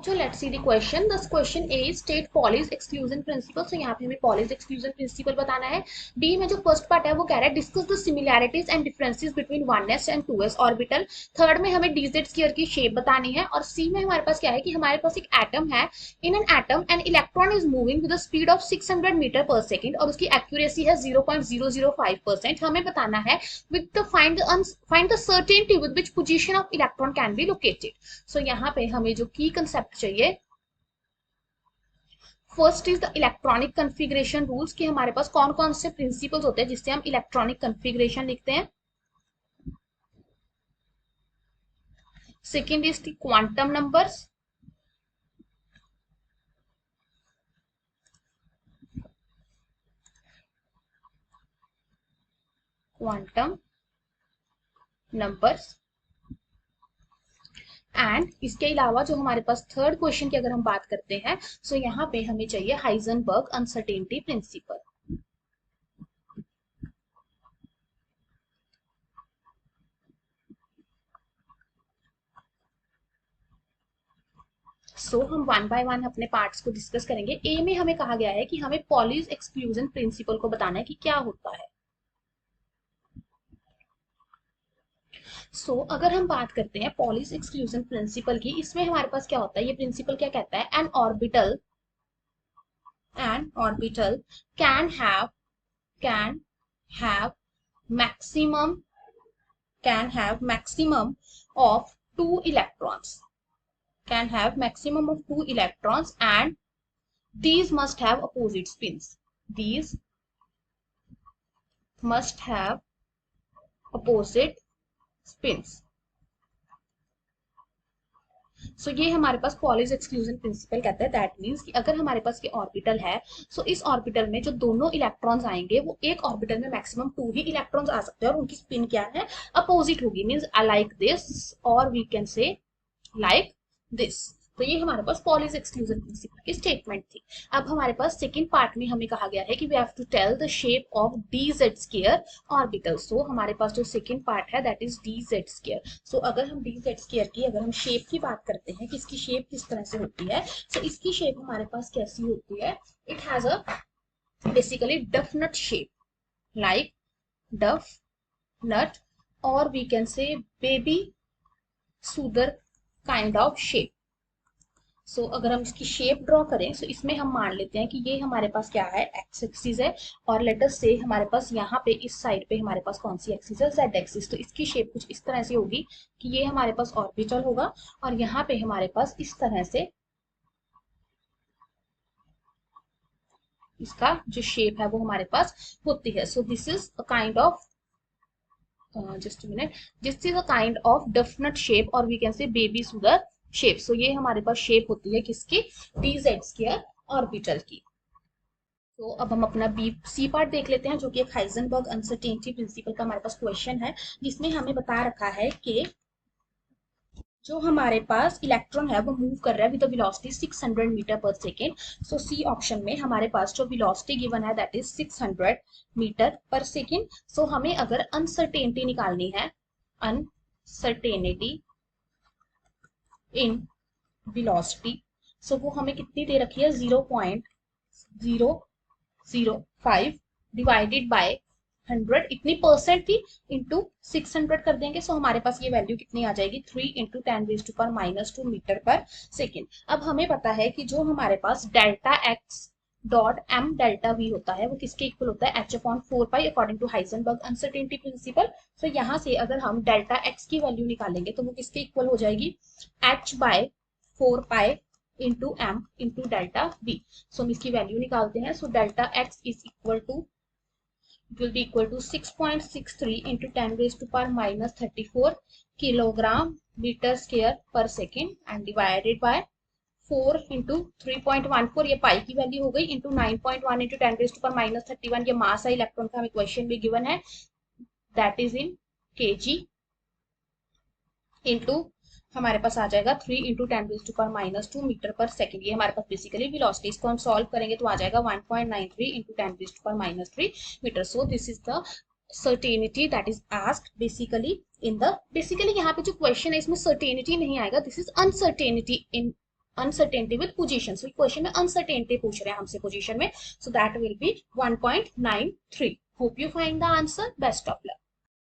So let's see the question. This question A is state Pauli's exclusion principle. So यहाँ पे हमें Pauli's exclusion principle बताना है. B में जो फर्स्ट पार्ट है वो कह रहा है discuss the similarities and differences between 1s and 2s orbital. Third में हमें dz स्क्वायर की शेप बतानी है और C में हमारे पास क्या है कि हमारे पास एक एटम है. In an atom an electron is moving with a speed of 600 metre पर सेकेंड और उसकी एक्यूरेसी है 0.005%. हमें बताना है with the find the certainty with which position of electron can be located. So यहाँ पे हमें जो की कंसेप्ट चाहिए. First is the electronic configuration rules कि हमारे पास कौन कौन से प्रिंसिपल्स होते हैं जिससे हम इलेक्ट्रॉनिक कॉन्फ़िगरेशन लिखते हैं. Second is the quantum numbers. Quantum numbers and इसके अलावा जो हमारे पास थर्ड क्वेश्चन की अगर हम बात करते हैं सो यहाँ पे हमें चाहिए हाइजेनबर्ग अनसर्टेनिटी प्रिंसिपल. सो हम वन बाय वन अपने पार्ट्स को डिस्कस करेंगे. ए में हमें कहा गया है कि हमें पॉलीज एक्सक्लूजन प्रिंसिपल को बताना है कि क्या होता है. अगर हम बात करते हैं पॉलीज एक्सक्लूजन प्रिंसिपल की, इसमें हमारे पास क्या होता है, ये प्रिंसिपल क्या कहता है, N orbital can have maximum of 2 electrons and these must have opposite spins. सो ये हमारे पास पॉलीज एक्सक्लूजन प्रिंसिपल कहता है. दैट मीन्स कि अगर हमारे पास ये ऑर्बिटल है सो इस ऑर्बिटल में जो दोनों इलेक्ट्रॉन्स आएंगे वो एक ऑर्बिटल में मैक्सिमम 2 ही इलेक्ट्रॉन्स आ सकते हैं और उनकी स्पिन क्या है, अपोजिट होगी. मीन्स लाइक दिस और we can say like this. तो ये हमारे पास पॉलीज एक्सक्लूजन प्रिंसिपल की स्टेटमेंट थी. अब हमारे पास सेकंड पार्ट में हमें कहा गया है कि we have to tell the shape of dz square orbital. So हमारे पास जो सेकंड पार्ट है that is dz square. So अगर हम dz स्क्वायर की अगर हम शेप की बात करते हैं कि इसकी शेप किस तरह से होती है, सो इसकी शेप हमारे पास कैसी होती है, इट हैज अ बेसिकली डफ नट शेप, लाइक डफ नट और we can say baby soother kind of shape. So अगर हम इसकी शेप ड्रॉ करें सो इसमें हम मान लेते हैं कि ये हमारे पास क्या है, एक्स एक्सिस है और लेट अस से हमारे पास यहाँ पे इस साइड पे हमारे पास कौन सी एक्सिस है, जेड एक्सिस. तो इसकी शेप कुछ इस तरह से होगी कि ये हमारे पास ऑर्बिटल होगा और यहाँ पे हमारे पास इस तरह से इसका जो शेप है वो हमारे पास होती है. So this is a kind of just a minute, this is a kind of definite shape और we can say baby soother shape. So ये हमारे पास शेप होती है किसकी, dz स्क्वायर ऑर्बिटल की. तो अब हम अपना बी सी पार्ट देख लेते हैं जो कि एक हाइजेनबर्ग अनसर्टेनिटी प्रिंसिपल का हमारे पास क्वेश्चन है जिसमें हमें बता रखा है कि जो हमारे पास इलेक्ट्रॉन है वो मूव कर रहा है विद द वेलोसिटी 600 मीटर पर सेकेंड. सो सी ऑप्शन में हमारे पास जो वेलोसिटी गिवन है दैट इज 600 मीटर पर सेकेंड. सो हमें अगर अनसर्टेनिटी निकालनी है, अनसर्टेनिटी इन वेलोसिटी, सो वो हमें कितनी दे रखी है, 0.005 डिवाइडेड बाय 100, इतनी परसेंट थी इंटू 600 कर देंगे. सो हमारे पास ये वैल्यू कितनी आ जाएगी, 3 इंटू 10⁻⁻² मीटर पर सेकेंड. अब हमें पता है कि जो हमारे पास delta X dot M delta V होता है वो किसके इक्वल होता है, h/4π according to Heisenberg uncertainty principle. So यहाँ से अगर हम डेल्टा एक्स की वैल्यू निकालेंगे तो वो किसके इक्वल हो जाएगी, h/4π into M into delta V. So हम इसकी वैल्यू निकालते हैं. So delta X is equal to, it will be equal to 6.63 into 10⁻⁻34 kilogram meter square per second and divided by 4 into 3.14, ये पाई की वैल्यू हो गई, इंटू 9.1 इंटू 10⁻31, ये मास है इलेक्ट्रॉन का, हमें क्वेश्चन भी गिवन है that is in KG, into हमारे पास आ जाएगा 3 इंटू 10⁻² मीटर पर सेकेंड. ये हमारे पास बेसिकली वेलोसिटी. इसको हम सॉल्व करेंगे तो आ जाएगा 1.93 into 10⁻³ metre. So this is the certainty that is asked basically in the, basically यहाँ पे जो क्वेश्चन है इसमें सर्टेनिटी नहीं आएगा, this is uncertainty in uncertainty with position, so question में अनसर्टेनिटी पूछ रहे हैं हमसे पोजीशन में, so that will be 1.93. Hope you find the answer, best of luck.